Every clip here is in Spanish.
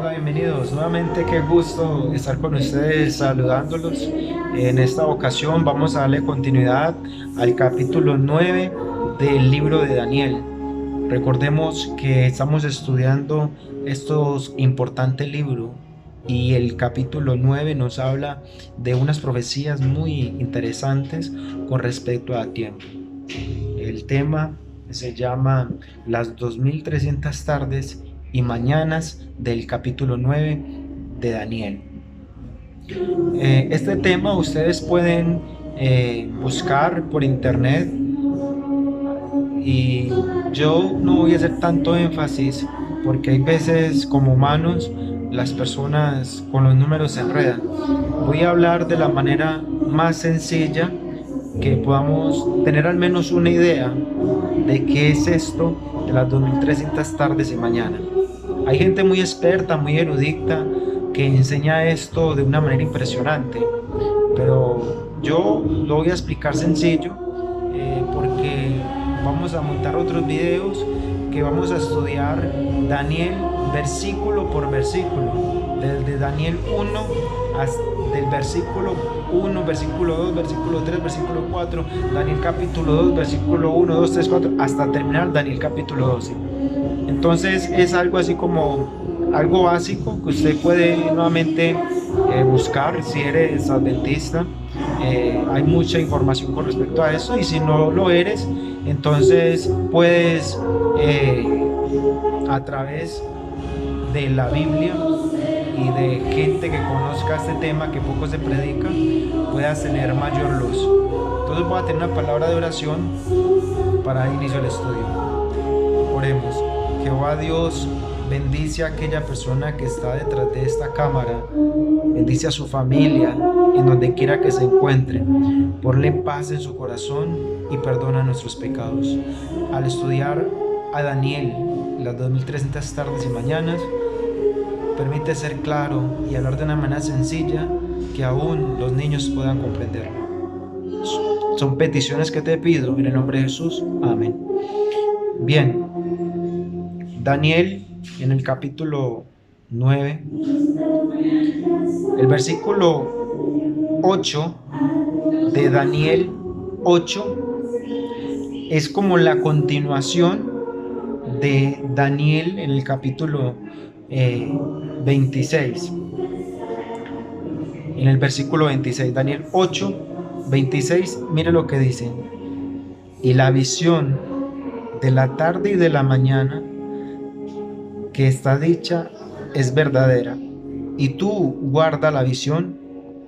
Hola, bienvenidos. Nuevamente, qué gusto estar con ustedes saludándolos. En esta ocasión vamos a darle continuidad al capítulo 9 del libro de Daniel. Recordemos que estamos estudiando estos importantes libros y el capítulo 9 nos habla de unas profecías muy interesantes con respecto a tiempo. El tema se llama Las 2300 tardes y mañanas del capítulo 9 de Daniel. Este tema ustedes pueden buscar por internet y yo no voy a hacer tanto énfasis porque hay veces como humanos las personas con los números se enredan. Voy a hablar de la manera más sencilla que podamos tener al menos una idea de qué es esto de las 2300 tardes y mañanas. Hay gente muy experta, muy erudita, que enseña esto de una manera impresionante, pero yo lo voy a explicar sencillo porque vamos a montar otros videos que vamos a estudiar Daniel versículo por versículo, desde Daniel 1 hasta el versículo 1, versículo 2, versículo 3, versículo 4, Daniel capítulo 2, versículo 1, 2, 3, 4, hasta terminar Daniel capítulo 12. Entonces es algo así como algo básico que usted puede nuevamente buscar si eres adventista. Hay mucha información con respecto a eso y si no lo eres, entonces puedes a través de la Biblia y de gente que conozca este tema que poco se predica, puedas tener mayor luz. Entonces voy a tener una palabra de oración para inicio del estudio. Oremos. Jehová Dios, bendice a aquella persona que está detrás de esta cámara, bendice a su familia en donde quiera que se encuentre, ponle paz en su corazón y perdona nuestros pecados. Al estudiar a Daniel las 2300 tardes y mañanas, permite ser claro y hablar de una manera sencilla que aún los niños puedan comprenderlo. Son peticiones que te pido en el nombre de Jesús. Amén. Bien, Daniel en el capítulo 9, el versículo 8 de Daniel 8 es como la continuación de Daniel en el capítulo 26. En el versículo 26, Daniel 8, 26, mire lo que dice. Y la visión de la tarde y de la mañana que está dicha es verdadera, y tú guarda la visión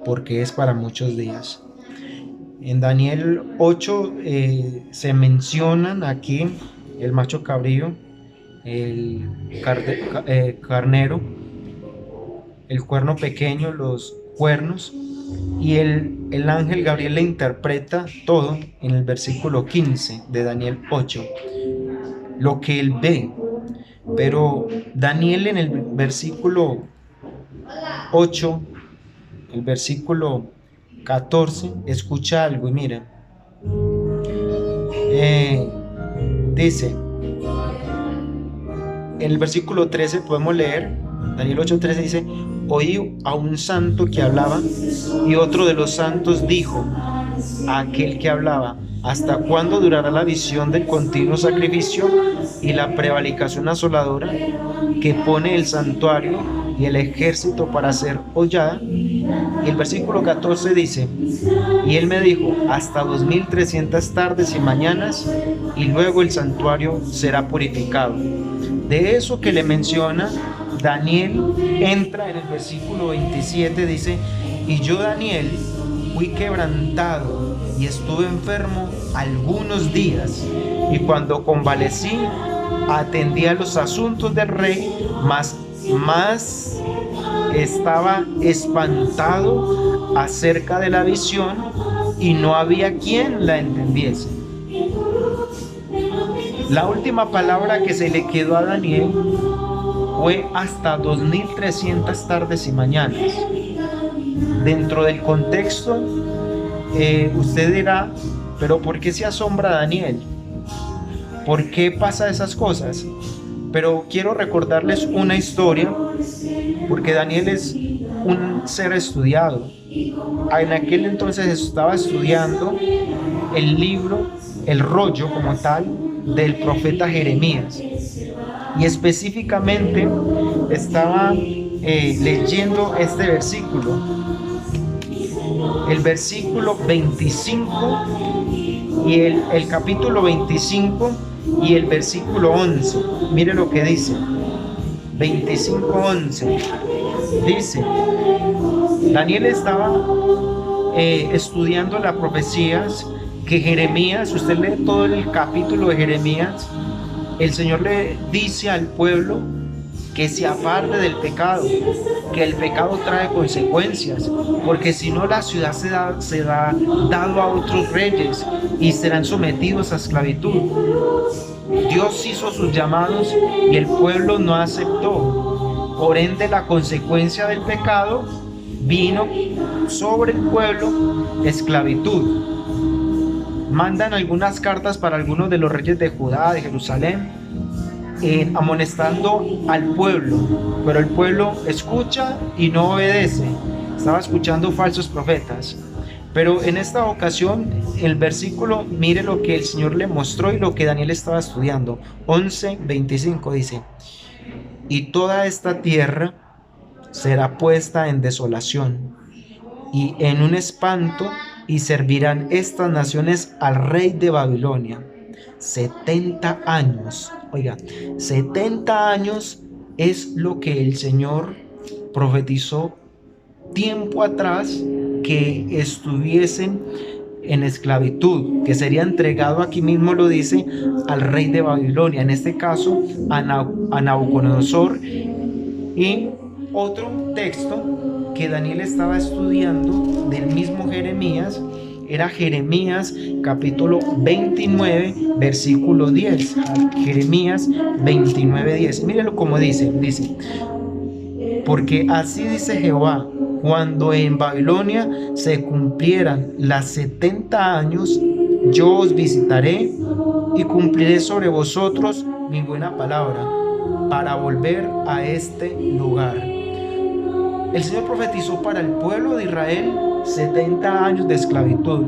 porque es para muchos días. En Daniel 8 se mencionan aquí el macho cabrío, el carnero, el cuerno pequeño, los cuernos, y el ángel Gabriel le interpreta todo en el versículo 15 de Daniel 8, lo que él ve. Pero Daniel en el versículo 8, el versículo 14, escucha algo y mira. Dice, en el versículo 13 podemos leer, Daniel 8:13 dice, oí a un santo que hablaba y otro de los santos dijo a aquel que hablaba, ¿hasta cuándo durará la visión del continuo sacrificio y la prevaricación asoladora que pone el santuario y el ejército para ser hollada? Y el versículo 14 dice, y él me dijo, hasta 2300 tardes y mañanas, y luego el santuario será purificado. De eso que le menciona, Daniel entra en el versículo 27, dice, y yo, Daniel, fui quebrantado y estuve enfermo algunos días, y cuando convalecí, atendí a los asuntos del rey, mas estaba espantado acerca de la visión y no había quien la entendiese. La última palabra que se le quedó a Daniel fue hasta 2300 tardes y mañanas. Dentro del contexto, usted dirá, pero ¿por qué se asombra Daniel? ¿Por qué pasa esas cosas? Pero quiero recordarles una historia, porque Daniel es un ser estudiado. En aquel entonces estaba estudiando el libro, el rollo como tal, del profeta Jeremías. Y específicamente estaba leyendo este versículo, el versículo 25 y el capítulo 25 y el versículo 11. Mire lo que dice. 25:11. Dice, Daniel estaba estudiando las profecías que Jeremías, usted lee todo el capítulo de Jeremías, el Señor le dice al pueblo que se aparte del pecado, que el pecado trae consecuencias, porque si no la ciudad será dado a otros reyes y serán sometidos a esclavitud. Dios hizo sus llamados y el pueblo no aceptó. Por ende, la consecuencia del pecado vino sobre el pueblo esclavitud. Mandan algunas cartas para algunos de los reyes de Judá, de Jerusalén, amonestando al pueblo, pero el pueblo escucha y no obedece. Estaba escuchando falsos profetas. Pero en esta ocasión, el versículo, mire lo que el Señor le mostró y lo que Daniel estaba estudiando. 11:25 dice, y toda esta tierra será puesta en desolación y en un espanto, y servirán estas naciones al rey de Babilonia 70 años. Oiga, 70 años es lo que el Señor profetizó tiempo atrás, que estuviesen en esclavitud, que sería entregado, aquí mismo lo dice, al rey de Babilonia, en este caso a Nabucodonosor. Y otro texto que Daniel estaba estudiando del mismo Jeremías era Jeremías capítulo 29 versículo 10. Jeremías 29:10. Mírenlo como dice, porque así dice Jehová, cuando en Babilonia se cumplieran las 70 años, yo os visitaré y cumpliré sobre vosotros mi buena palabra, para volver a este lugar. El Señor profetizó para el pueblo de Israel 70 años de esclavitud.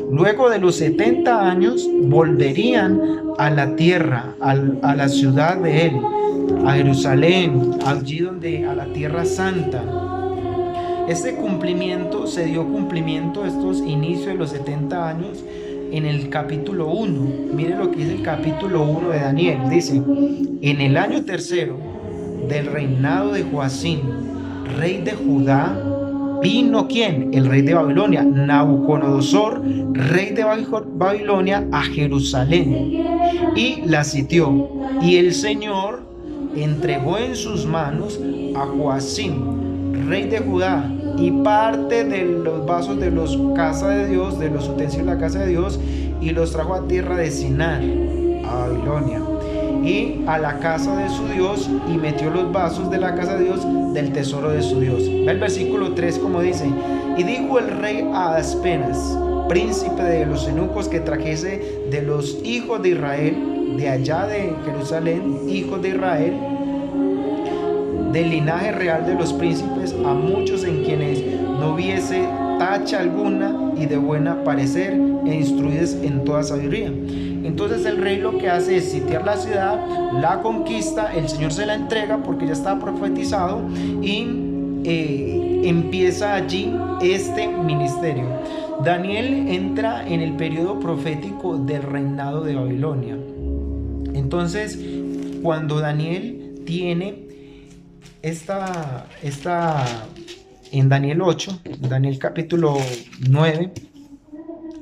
Luego de los 70 años volverían a la tierra, a la ciudad de Él, a Jerusalén, allí donde, a la tierra santa. Este cumplimiento se dio cumplimiento, estos inicios de los 70 años, en el capítulo 1. Mire lo que dice el capítulo 1 de Daniel. Dice, en el año tercero del reinado de Joacim, rey de Judá, vino ¿quién? El rey de Babilonia, Nabucodonosor, rey de Babilonia, a Jerusalén y la sitió. Y el Señor entregó en sus manos a Joacim, rey de Judá, y parte de los vasos de los casa de Dios, de los utensilios de la casa de Dios, y los trajo a tierra de Sinar, a Babilonia, y a la casa de su Dios, y metió los vasos de la casa de Dios del tesoro de su Dios. Ve el versículo 3 como dice, y dijo el rey a Aspenas, príncipe de los eunucos, que trajese de los hijos de Israel, de allá de Jerusalén, hijos de Israel, del linaje real de los príncipes, a muchos en quienes no hubiese tacha alguna, y de buena parecer, e instruidos en toda sabiduría. Entonces el rey lo que hace es sitiar la ciudad, la conquista, el Señor se la entrega porque ya está profetizado, y empieza allí este ministerio. Daniel entra en el periodo profético del reinado de Babilonia. Entonces, cuando Daniel tiene en Daniel 8, Daniel capítulo 9,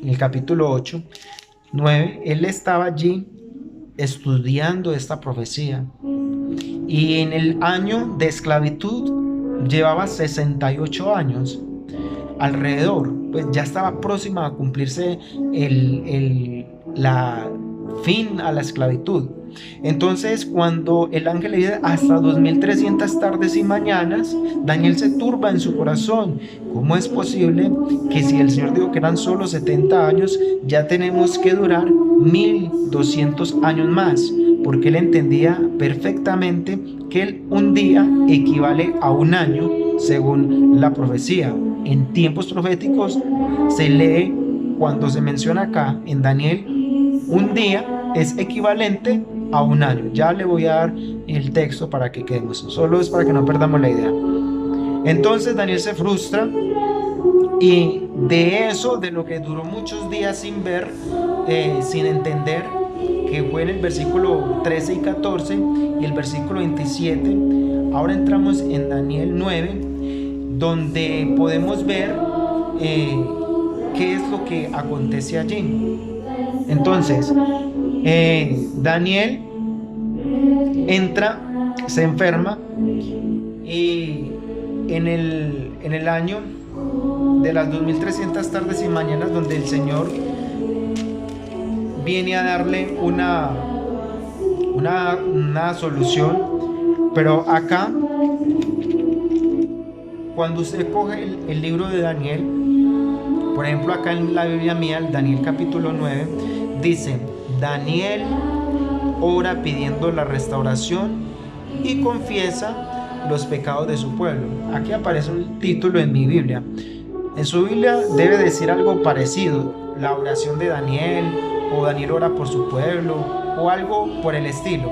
en el capítulo 8, 9, él estaba allí estudiando esta profecía, y en el año de esclavitud llevaba 68 años alrededor, pues ya estaba próxima a cumplirse la fin a la esclavitud. Entonces, cuando el ángel le dice hasta 2300 tardes y mañanas, Daniel se turba en su corazón. ¿Cómo es posible que, si el Señor dijo que eran solo 70 años, ya tenemos que durar 1200 años más? porque él entendía perfectamente que un día equivale a un año según la profecía. En tiempos proféticos se lee, cuando se menciona acá en Daniel, un día es equivalente a un año. Ya le voy a dar el texto para que quedemos, solo es para que no perdamos la idea. Entonces Daniel se frustra, y de eso, de lo que duró muchos días sin ver, sin entender, que fue en el versículo 13 y 14 y el versículo 27, ahora entramos en Daniel 9, donde podemos ver qué es lo que acontece allí. Entonces, Daniel entra, se enferma, y en el año de las 2300 tardes y mañanas, donde el Señor viene a darle una solución. Pero acá, cuando usted coge el libro de Daniel, por ejemplo acá en la Biblia mía, el Daniel capítulo 9, dice: Daniel ora pidiendo la restauración y confiesa los pecados de su pueblo. Aquí aparece un título en mi Biblia. En su Biblia debe decir algo parecido, la oración de Daniel, o Daniel ora por su pueblo, o algo por el estilo.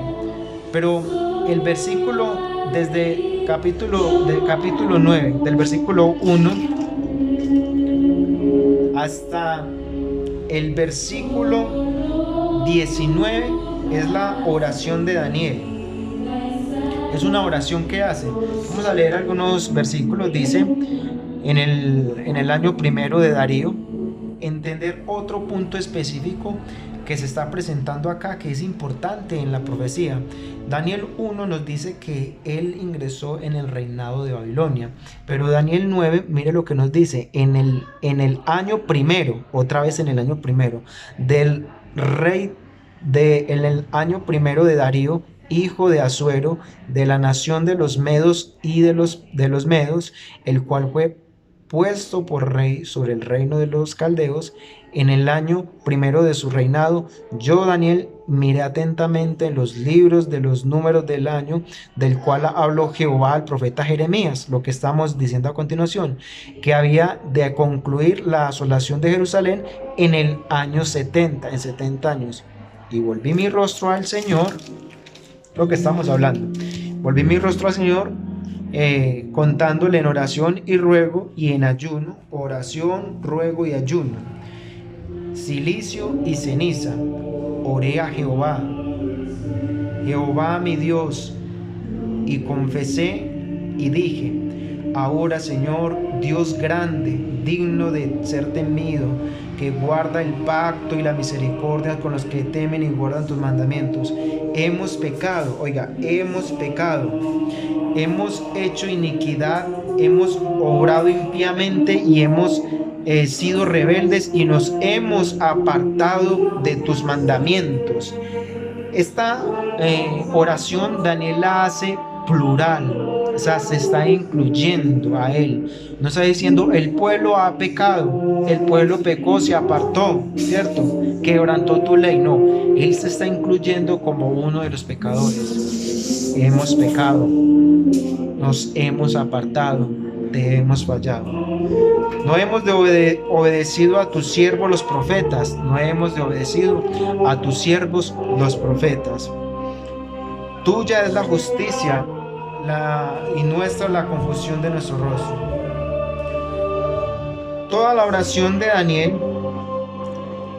Pero el versículo, desde capítulo 9, del versículo 1 hasta el versículo 19, es la oración de Daniel. Es una oración que hace. Vamos a leer algunos versículos. Dice: en el año primero de Darío, entender otro punto específico que se está presentando acá, que es importante en la profecía. Daniel 1 nos dice que él ingresó en el reinado de Babilonia, pero Daniel 9, mire lo que nos dice: en el año primero, otra vez en el año primero, del rey en el año primero de Darío, hijo de Asuero, de la nación de los medos y de los medos, el cual fue puesto por rey sobre el reino de los caldeos, en el año primero de su reinado, yo, Daniel, miré atentamente en los libros de los números del año, del cual habló Jehová al profeta Jeremías, lo que estamos diciendo a continuación, que había de concluir la asolación de Jerusalén en el año 70, en 70 años. Y volví mi rostro al Señor, lo que estamos hablando, volví mi rostro al Señor, contándole en oración y ruego y en ayuno, oración, ruego y ayuno, silicio y ceniza. Oré a Jehová mi Dios, y confesé y dije: ahora, Señor, Dios grande, digno de ser temido, que guarda el pacto y la misericordia con los que temen y guardan tus mandamientos. Hemos pecado, hemos pecado, hemos hecho iniquidad, hemos obrado impíamente y hemos sido rebeldes y nos hemos apartado de tus mandamientos. Esta oración Daniel la hace plural, o sea, se está incluyendo a él. No está diciendo el pueblo ha pecado, el pueblo pecó, se apartó, ¿cierto? Quebrantó tu ley. No, él se está incluyendo como uno de los pecadores. Hemos pecado, nos hemos apartado, te hemos fallado. No hemos obedecido a tus siervos los profetas, no hemos obedecido a tus siervos los profetas. Tuya es la justicia y nuestra la confusión de nuestro rostro. Toda la oración de Daniel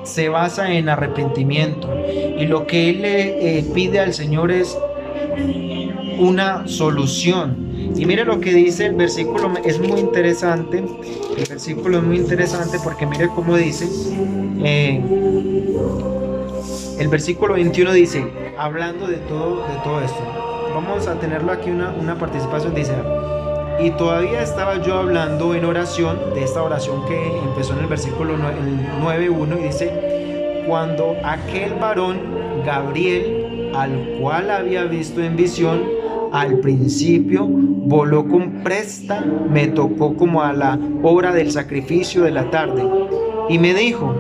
se basa en arrepentimiento, y lo que él le pide al Señor es una solución. Y mire lo que dice el versículo, es muy interesante. El versículo es muy interesante porque mire cómo dice. El versículo 21 dice, hablando de todo esto, vamos a tenerlo aquí una participación, dice: y todavía estaba yo hablando en oración, de esta oración que empezó en el versículo 9:1, y dice: cuando aquel varón Gabriel, al cual había visto en visión al principio, voló con presta, me tocó como a la hora del sacrificio de la tarde, y me dijo,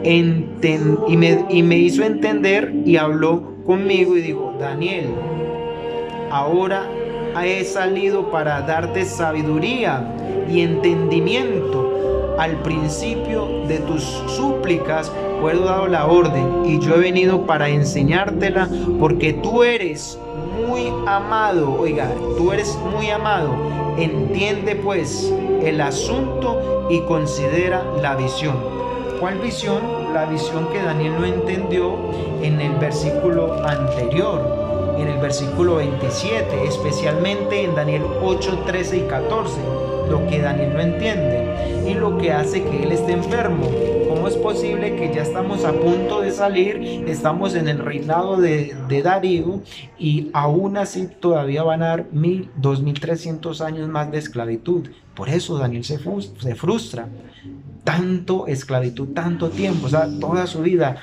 y me hizo entender y habló conmigo y dijo: Daniel, ahora he salido para darte sabiduría y entendimiento. Al principio de tus súplicas he dado la orden, y yo he venido para enseñártela, porque tú eres muy amado. Oiga, tú eres muy amado. Entiende pues el asunto y considera la visión. ¿Cuál visión? La visión que Daniel no entendió en el versículo anterior, en el versículo 27, especialmente en Daniel 8, 13 y 14, lo que Daniel no entiende y lo que hace que él esté enfermo. ¿Cómo es posible que ya estamos a punto de salir, estamos en el reinado de Darío, y aún así todavía van a dar 2300 años más de esclavitud? Por eso Daniel se frustra. Tanto esclavitud, tanto tiempo, o sea, toda su vida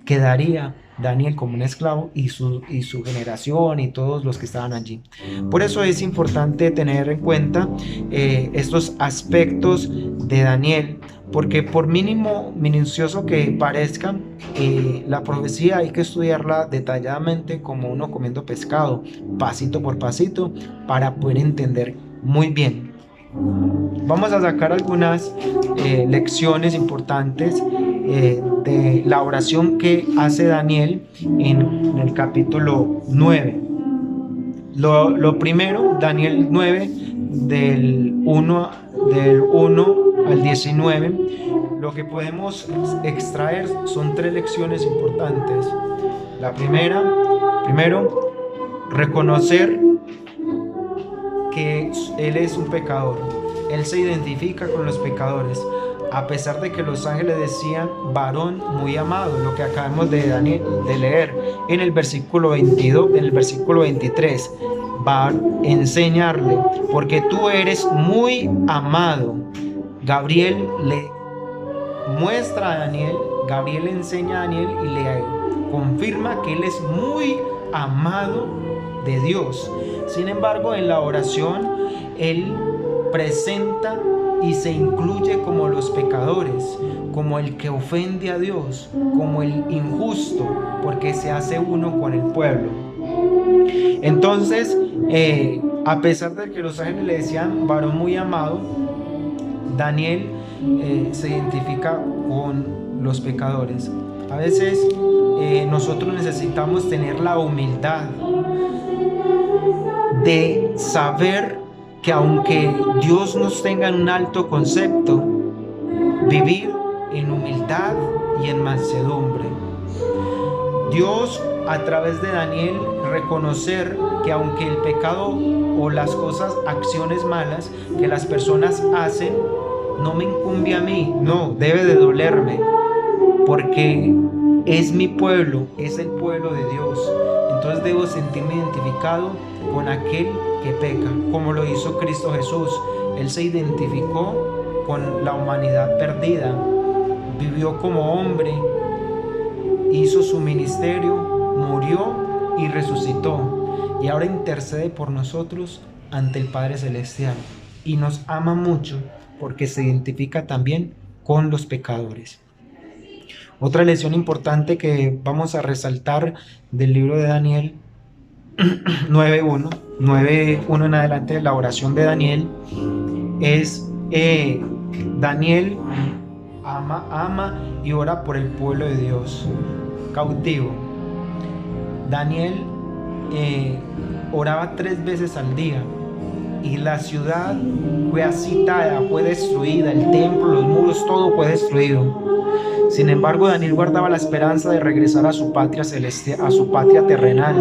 quedaría Daniel como un esclavo, y su generación y todos los que estaban allí. Por eso es importante tener en cuenta estos aspectos de Daniel, porque por mínimo minucioso que parezca, la profecía hay que estudiarla detalladamente, como uno comiendo pescado, pasito por pasito, para poder entender muy bien. Vamos a sacar algunas lecciones importantes de la oración que hace Daniel en el capítulo 9. Lo primero, Daniel 9, del 1 al 19, lo que podemos extraer son 3 lecciones importantes. La primero, reconocer que él es un pecador. Él se identifica con los pecadores, a pesar de que los ángeles decían varón muy amado, lo que acabamos de leer en el versículo 22, en el versículo 23. Va a enseñarle, porque tú eres muy amado. Gabriel le muestra a Daniel, Gabriel le enseña a Daniel y le confirma que él es muy amado de Dios. Sin embargo, en la oración él presenta y se incluye como los pecadores, como el que ofende a Dios, como el injusto, porque se hace uno con el pueblo. Entonces, a pesar de que los ángeles le decían varón muy amado, Daniel se identifica con los pecadores. A veces nosotros necesitamos tener la humildad de saber que aunque Dios nos tenga en un alto concepto, vivir en humildad y en mansedumbre. Dios, a través de Daniel, reconocer que aunque el pecado o las acciones malas que las personas hacen no me incumbe a mí, no, debe de dolerme, porque es mi pueblo, es el pueblo de Dios. Entonces debo sentirme identificado con aquel que peca, como lo hizo Cristo Jesús. Él se identificó con la humanidad perdida, vivió como hombre, hizo su ministerio, murió y resucitó, y ahora intercede por nosotros ante el Padre Celestial, y nos ama mucho porque se identifica también con los pecadores. Otra lección importante que vamos a resaltar del libro de Daniel 9.1 en adelante, de la oración de Daniel, es Daniel ama y ora por el pueblo de Dios cautivo. Daniel oraba 3 veces al día, y la ciudad fue asitada, fue destruida, el templo, los muros, todo fue destruido. Sin embargo, Daniel guardaba la esperanza de regresar a su patria celestial, a su patria terrenal,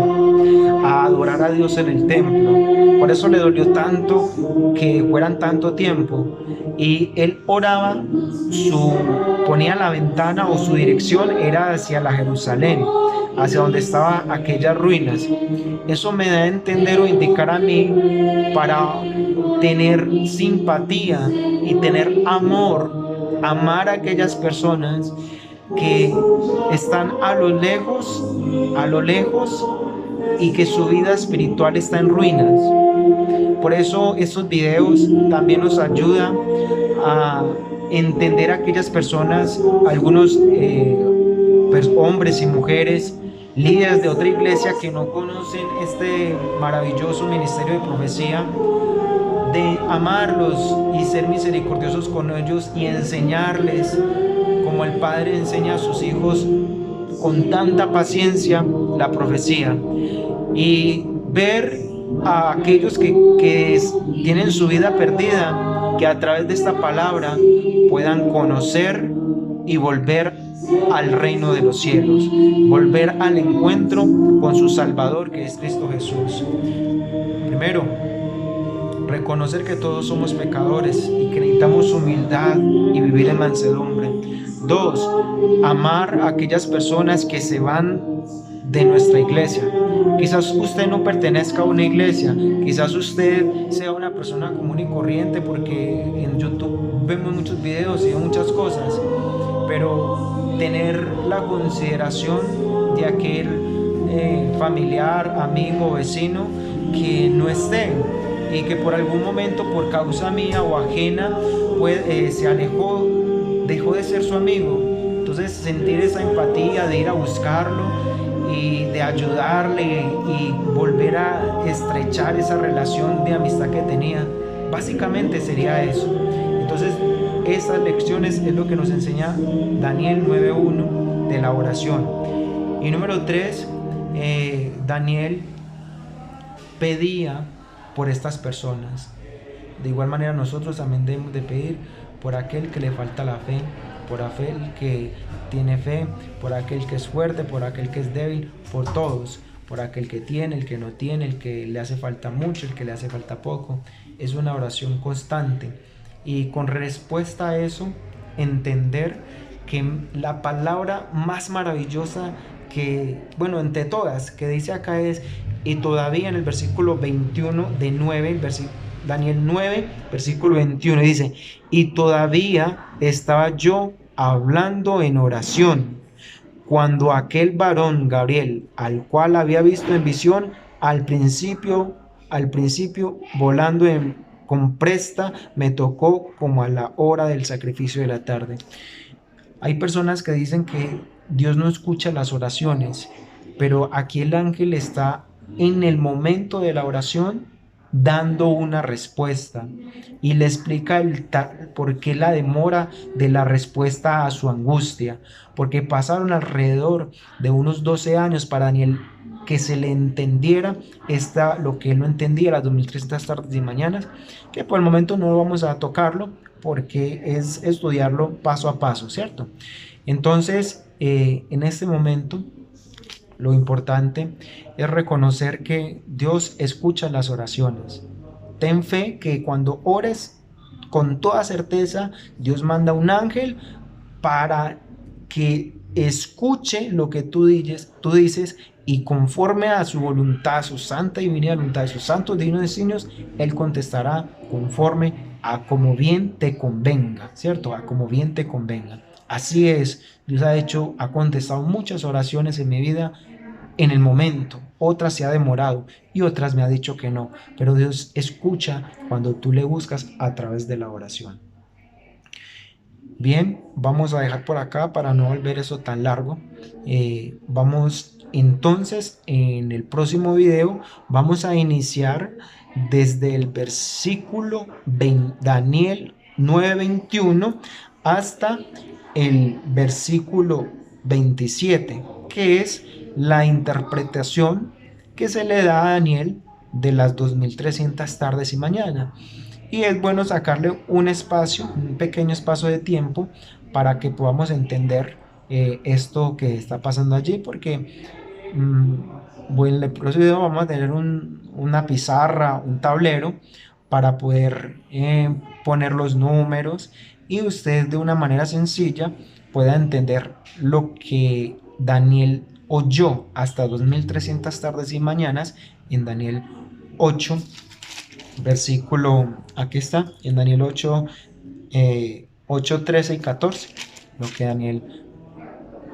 a adorar a Dios en el templo. Por eso le dolió tanto que fueran tanto tiempo, y él oraba, ponía la ventana o su dirección era hacia la Jerusalén, hacia donde estaban aquellas ruinas. Eso me da a entender o indicar a mí para tener simpatía y tener amor, amar a aquellas personas que están a lo lejos y que su vida espiritual está en ruinas. Por eso estos videos también nos ayudan a entender a aquellas personas, algunos hombres y mujeres líderes de otra iglesia que no conocen este maravilloso ministerio de profecía, de amarlos y ser misericordiosos con ellos y enseñarles como el Padre enseña a sus hijos con tanta paciencia la profecía, y ver a aquellos que tienen su vida perdida, que a través de esta palabra puedan conocer y volver al reino de los cielos, volver al encuentro con su Salvador, que es Cristo Jesús. Primero, reconocer que todos somos pecadores y que necesitamos humildad y vivir en mansedumbre. Dos, amar a aquellas personas que se van de nuestra iglesia. Quizás usted no pertenezca a una iglesia, quizás usted sea una persona común y corriente, porque en YouTube vemos muchos videos y muchas cosas, pero tener la consideración de aquel familiar, amigo, vecino que no esté y que por algún momento, por causa mía o ajena, se alejó, dejó de ser su amigo. Entonces sentir esa empatía de ir a buscarlo y de ayudarle y volver a estrechar esa relación de amistad que tenía, básicamente sería eso. Entonces estas lecciones es lo que nos enseña Daniel 9:1 de la oración. Y número 3, Daniel pedía por estas personas. De igual manera nosotros también debemos de pedir por aquel que le falta la fe, por aquel que tiene fe, por aquel que es fuerte, por aquel que es débil, por todos, por aquel que tiene, el que no tiene, el que le hace falta mucho, el que le hace falta poco. Es una oración constante, y con respuesta a eso, entender que la palabra más maravillosa que, bueno, entre todas, que dice acá es: y todavía, en el versículo 21 de 9, Daniel 9, versículo 21, dice: y todavía estaba yo hablando en oración, cuando aquel varón Gabriel, al cual había visto en visión al principio volando con presta, me tocó como a la hora del sacrificio de la tarde. Hay personas que dicen que Dios no escucha las oraciones, pero aquí el ángel está en el momento de la oración dando una respuesta, y le explica por qué la demora de la respuesta a su angustia, porque pasaron alrededor de unos 12 años para Daniel que se le entendiera lo que él no entendía, las 2300 tardes y mañanas, que por el momento no vamos a tocarlo porque es estudiarlo paso a paso, ¿cierto? Entonces, en este momento, lo importante es reconocer que Dios escucha las oraciones. Ten fe que cuando ores con toda certeza, Dios manda un ángel para que escuche lo que tú dices, y conforme a su voluntad, a su santa y divina voluntad, a sus santos divinos designios, Él contestará conforme a como bien te convenga, ¿cierto? A como bien te convenga. Así es, Dios ha contestado muchas oraciones en mi vida en el momento, otras se ha demorado y otras me ha dicho que no, pero Dios escucha cuando tú le buscas a través de la oración. Bien, vamos a dejar por acá para no volver eso tan largo. Vamos entonces, en el próximo video vamos a iniciar desde el versículo Daniel 9:21 hasta el versículo 27, que es la interpretación que se le da a Daniel de las 2300 tardes y mañanas. Y es bueno sacarle un pequeño espacio de tiempo para que podamos entender esto que está pasando allí, porque bueno, en el próximo video vamos a tener una pizarra, un tablero, para poder poner los números, y usted de una manera sencilla pueda entender lo que Daniel oyó hasta 2300 tardes y mañanas en Daniel 8, versículo, aquí está, en Daniel 8, 8, 13 y 14, lo que Daniel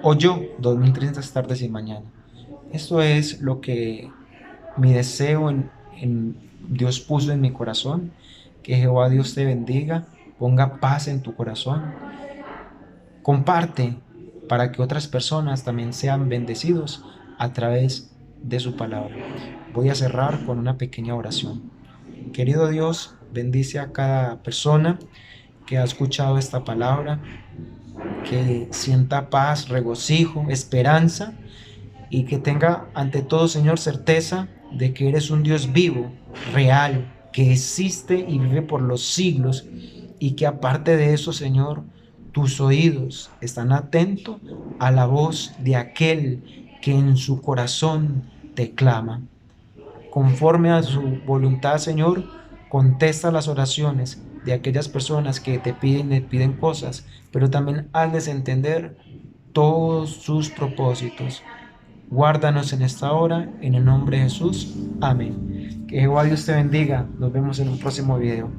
oyó 2300 tardes y mañanas. Esto es lo que mi deseo en Dios puso en mi corazón. Que Jehová Dios te bendiga, ponga paz en tu corazón. Comparte para que otras personas también sean bendecidos a través de su palabra. Voy a cerrar con una pequeña oración. Querido Dios, bendice a cada persona que ha escuchado esta palabra, que sienta paz, regocijo, esperanza y que tenga ante todo, Señor, certeza de que eres un Dios vivo, real, que existe y vive por los siglos y que aparte de eso, Señor, tus oídos están atentos a la voz de aquel que en su corazón te clama. Conforme a su voluntad, Señor, contesta las oraciones de aquellas personas que te piden cosas, pero también hazles entender todos sus propósitos. Guárdanos en esta hora, en el nombre de Jesús. Amén. Que Jehová Dios te bendiga. Nos vemos en un próximo video.